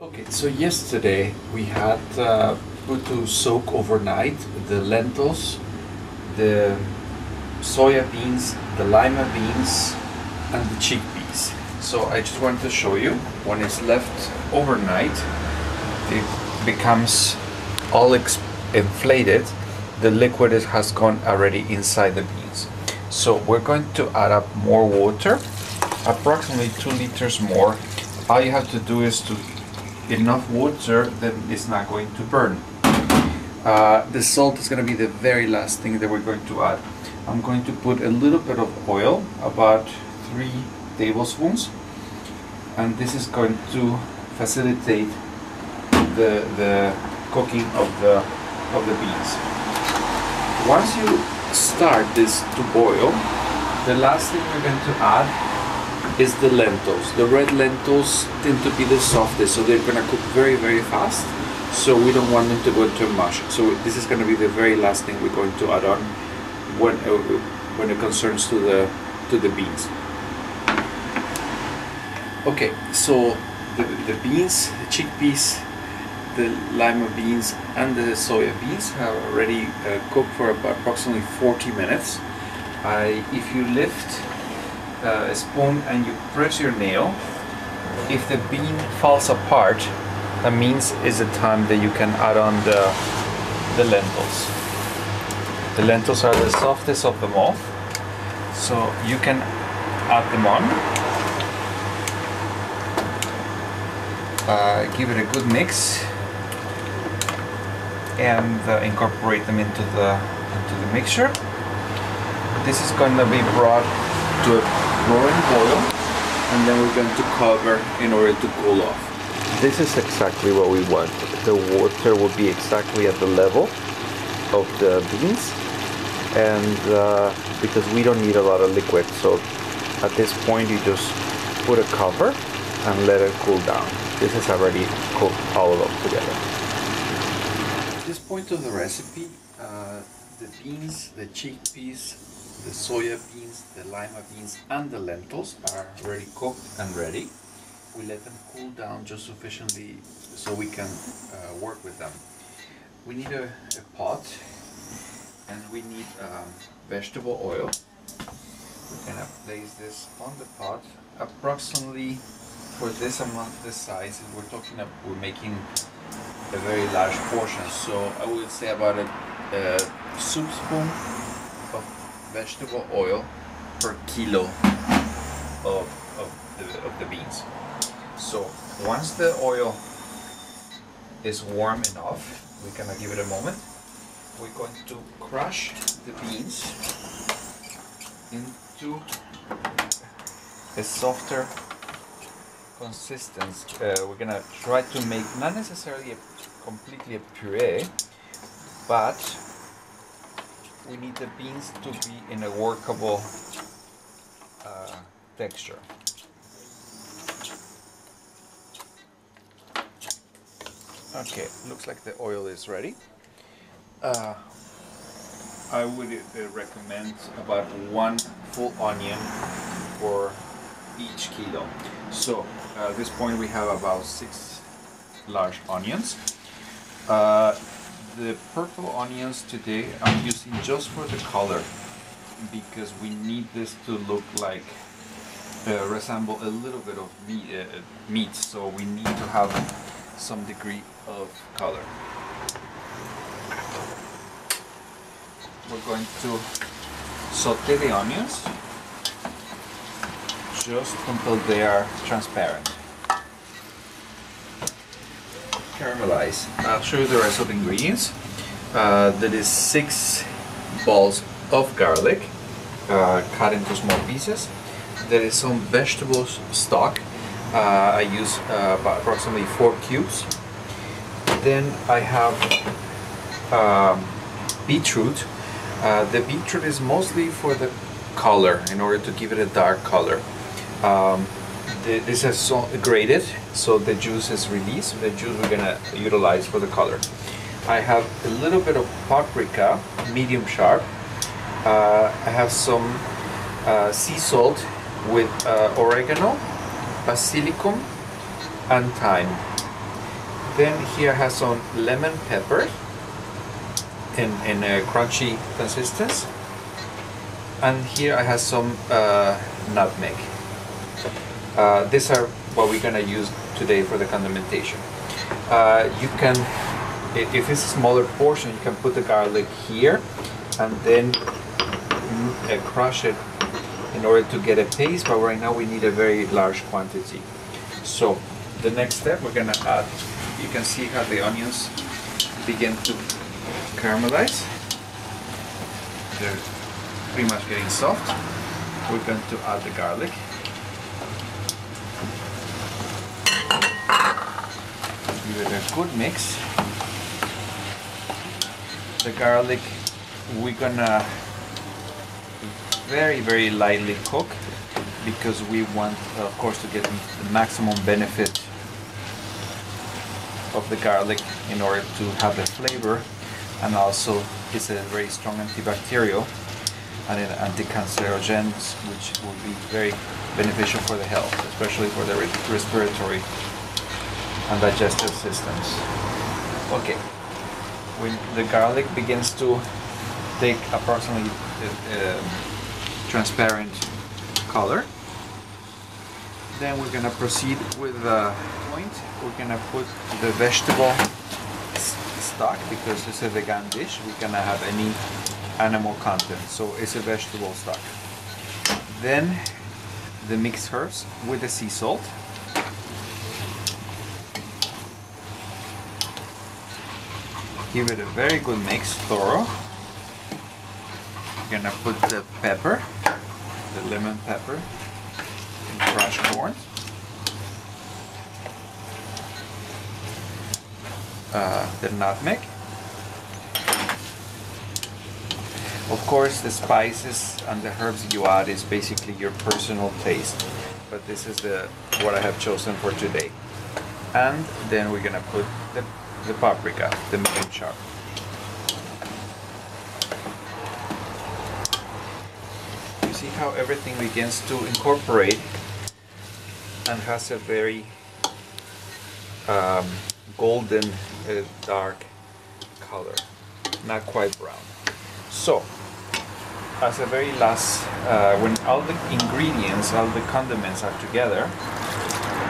Okay, so yesterday we had put to soak overnight the lentils, the soya beans, the lima beans, and the chickpeas. So I just wanted to show you, when it's left overnight, it becomes all inflated. The liquid has gone already inside the beans. So we're going to add up more water, approximately 2 liters more. All you have to do is to enough water that it's not going to burn. The salt is going to be the very last thing that we're going to add. I'm going to put a little bit of oil, about 3 tablespoons, and this is going to facilitate the cooking of the beans. Once you start this to boil, the last thing we're going to add is the lentils. The red lentils tend to be the softest, so they're going to cook very, very fast. So we don't want them to go into mush. So this is going to be the very last thing we're going to add on when it concerns to the beans. Okay, so the beans, the chickpeas, the lima beans, and the soya beans have already cooked for about approximately 40 minutes. If you lift a spoon and you press your nail, if the bean falls apart, that means is the time that you can add on the lentils. The lentils are the softest of them all, so you can add them on. Give it a good mix and incorporate them into the mixture. This is going to be brought to a roaring boil, and then we're going to cover in order to cool off. This is exactly what we want. The water will be exactly at the level of the beans, and because we don't need a lot of liquid, so at this point you just put a cover and let it cool down. This is already cooked all of them together. At this point of the recipe, the beans, the chickpeas, the soya beans, the lima beans, and the lentils are already cooked and ready. We let them cool down just sufficiently so we can work with them. We need a pot, and we need vegetable oil. We're gonna place this on the pot. Approximately for this amount, this size, we're making a very large portion. So I would say about a soup spoon of vegetable oil per kilo of the beans. So once the oil is warm enough, we're gonna give it a moment. We're going to crush the beans into a softer consistency. We're gonna try to make not necessarily completely a puree, but we need the beans to be in a workable texture. Okay, looks like the oil is ready. I would recommend about 1 full onion for each kilo. So at this point we have about 6 large onions. The purple onions today I'm using just for the color, because we need this to look like resemble a little bit of meat, so we need to have some degree of color. We're going to saute the onions just until they are transparent. Caramelize. I'll show you the rest of the ingredients. There is 6 balls of garlic cut into small pieces. There is some vegetable stock. I use about approximately 4 cubes. Then I have beetroot. The beetroot is mostly for the color, in order to give it a dark color. This is grated, so the juice is released. The juice we're gonna utilize for the color. I have a little bit of paprika, medium sharp. I have some sea salt with oregano, basilicum, and thyme. Then here I have some lemon pepper in a crunchy consistency. And here I have some nutmeg. These are what we're gonna use today for the condimentation. You can, if it's a smaller portion, you can put the garlic here and then crush it in order to get a paste, but right now we need a very large quantity. So the next step, we're gonna add, you can see how the onions begin to caramelize. They're pretty much getting soft. We're going to add the garlic. Give it a good mix. The garlic, we're gonna very lightly cook because we want, of course, to get the maximum benefit of the garlic in order to have the flavor, and also it's a very strong antibacterial and an anti-cancerogens, which will be very beneficial for the health, especially for the respiratory and digestive systems. Okay, when the garlic begins to take approximately transparent color, then we're gonna proceed with the point. We're gonna put the vegetable stock, because it's a vegan dish. We cannot have any animal content, so it's a vegetable stock. Then the mixed herbs with the sea salt. Give it a very good mix, thorough. We're gonna put the pepper, the lemon pepper, and crushed corn. The nutmeg. Of course, the spices and the herbs you add is basically your personal taste, but this is what I have chosen for today. And then we're gonna put the paprika, the medium chop. You see how everything begins to incorporate and has a very golden dark color, not quite brown. So as a very last, when all the ingredients, all the condiments are together,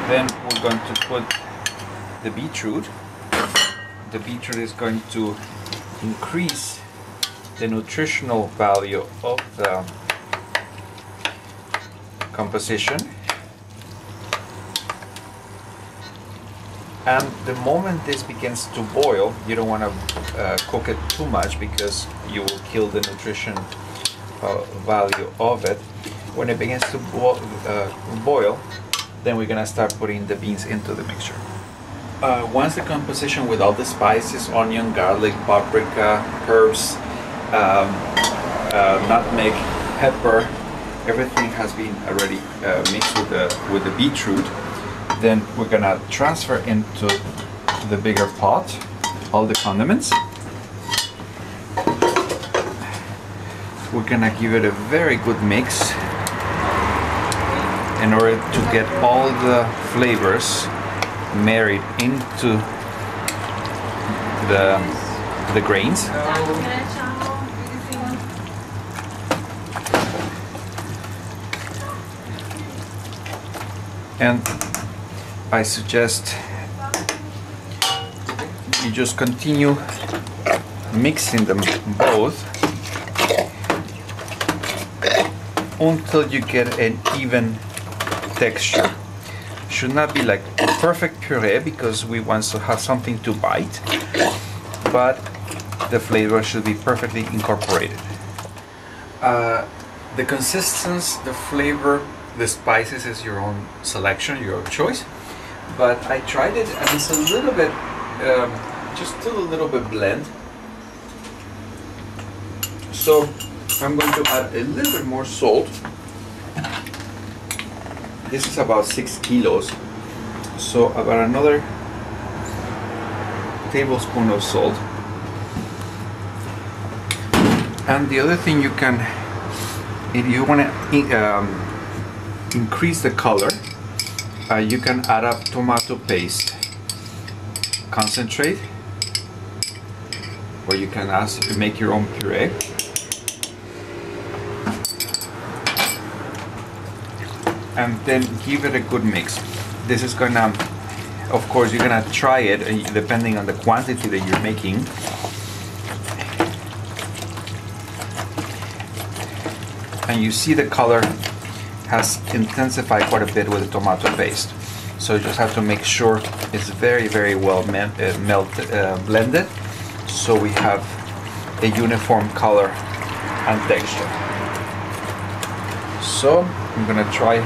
then we're going to put the beetroot. The beetroot is going to increase the nutritional value of the composition. And the moment this begins to boil, you don't want to cook it too much because you will kill the nutrition value of it. When it begins to boil, then we're gonna start putting the beans into the mixture. Once the composition with all the spices, onion, garlic, paprika, herbs, nutmeg, pepper, everything has been already mixed with the beetroot, then we're gonna transfer into the bigger pot all the condiments. We're gonna give it a very good mix in order to get all the flavors married into the grains. And I suggest you just continue mixing them both until you get an even texture. Should not be like a perfect puree because we want to have something to bite, but the flavor should be perfectly incorporated. The consistency, the flavor, the spices is your own selection, your own choice. But I tried it and it's a little bit, just still a little bit bland. So I'm going to add a little bit more salt. This is about 6 kilos. So about another tablespoon of salt. And the other thing you can, if you want to increase the color, you can add up tomato paste. concentrate, or you can make your own puree. And then give it a good mix. This is gonna, of course, you're gonna try it depending on the quantity that you're making. And you see the color has intensified quite a bit with the tomato paste. So you just have to make sure it's very, very well blended, so we have a uniform color and texture. So I'm gonna try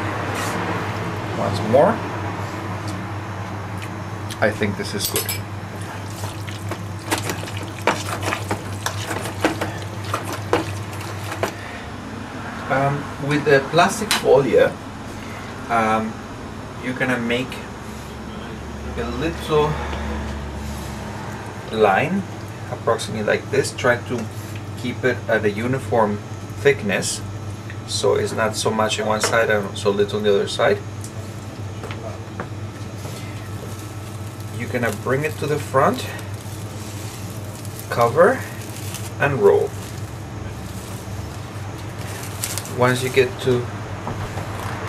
once more. I think this is good. With the plastic folia, you're gonna make a little line, approximately like this. Try to keep it at a uniform thickness, so it's not so much on one side and so little on the other side. You're gonna bring it to the front, cover, and roll. Once you get to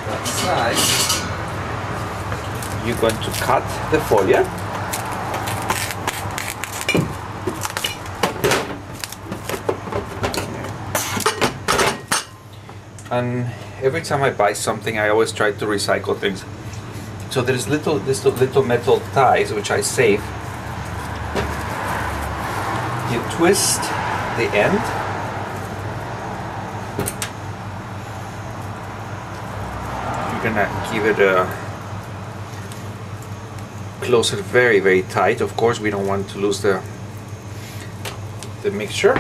that side, you're going to cut the folia. And every time I buy something, I always try to recycle things. So there's little metal ties which I save. You twist the end. You're gonna give it a close it very, very tight. Of course, we don't want to lose the mixture.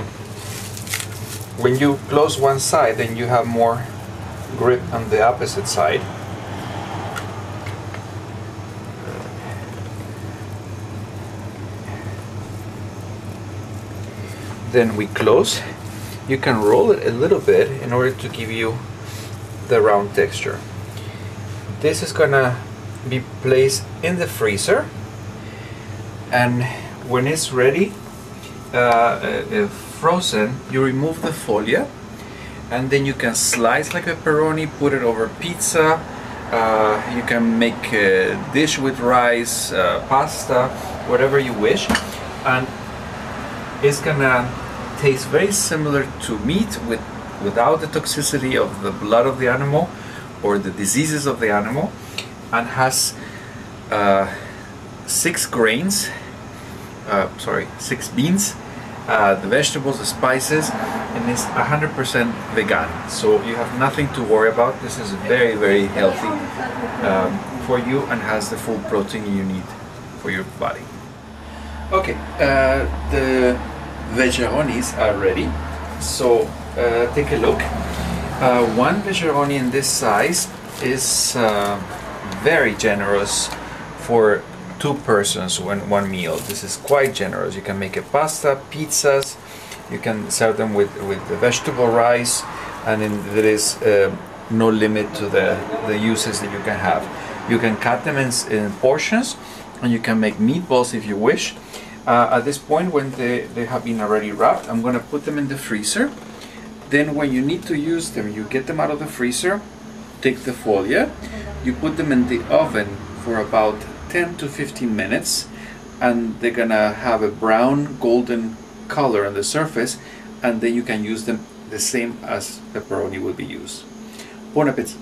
When you close one side, then you have more grip on the opposite side. Then we close. You can roll it a little bit in order to give you the round texture. This is gonna be placed in the freezer, and when it's ready, frozen, you remove the folia, and then you can slice like a pepperoni, put it over pizza. You can make a dish with rice, pasta, whatever you wish, and it's gonna taste very similar to meat without the toxicity of the blood of the animal or the diseases of the animal, and has 6 beans, the vegetables, the spices, and it's 100% vegan. So you have nothing to worry about. This is very, very healthy for you and has the full protein you need for your body. Okay, the Vegeronis are ready. So take a look. One Vegeroni in this size is very generous for 2 persons when one meal. This is quite generous. You can make a pasta, pizzas, you can serve them with the vegetable rice, and then there is no limit to the uses that you can have. You can cut them in portions, and you can make meatballs if you wish. At this point, when they have been already wrapped, I'm going to put them in the freezer. Then when you need to use them, you get them out of the freezer, take the folia, you put them in the oven for about 10 to 15 minutes, and they're gonna have a brown golden color on the surface, and then you can use them the same as pepperoni will be used. Bon appétit!